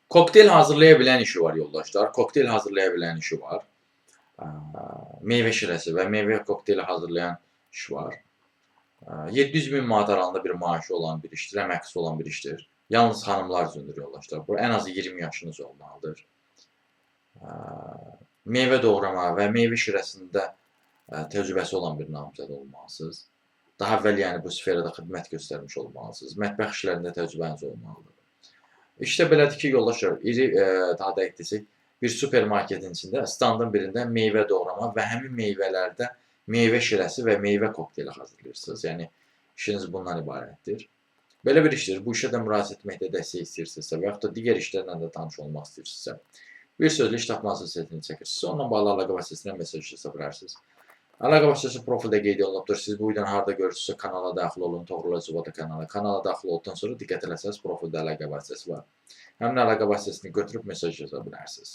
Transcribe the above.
Kokteyl hazırlaya bilən işi var yoldaşlar. Kokteyl hazırlaya bilən işi var. Meyvə şirəsi və meyvə kokteyli hazırlayan iş var. 700 min manat aralığında bir maaşı olan bir işdir, əməklisi olan bir işdir. Yalnız xanımlar üçündür yoldaşlar. Bu ən azı 20 yaşınız olmalıdır. Meyvə doğrama və meyvə şirəsində təcrübəsi olan bir namizəd olmalısınız. Daha əvvəl yəni bu sferada xidmət göstərmiş olmalısınız. Mətbəx işlərində təcrübəniz olmalıdır. İşte belədir ki, yoldaşlar, daha dəqiq desək, bir supermarketin içində, standın birində meyvə doğrama və həmin meyvələrdə meyvə şirəsi və meyvə kokteyli hazırlayırsınız. Yəni, işiniz bundan ibarətdir. Belə bir işdir. Bu işə də müraciət etməkdə dəstək istəyirsinizsə və yaxud da digər işlərlə də tanış olmaq istəyirsinizsə, bir sözlü iş tapması setini çəkirsiniz. Onunla bağlı əlaqə vasitəsilə mesaj yaza bilərsiniz. Əlaqə vasitəsi profildə qeyd olunubdur. Siz bu videonu harda görürsünüzsə kanala daxil olun, Toğrul Zubata kanalı. Kanala daxil olduqdan sonra diqqət eləsəniz profildə əlaqə vasitəsi var. Həmin əlaqə vasitəsini götürüb mesaj yaza bilərsiniz.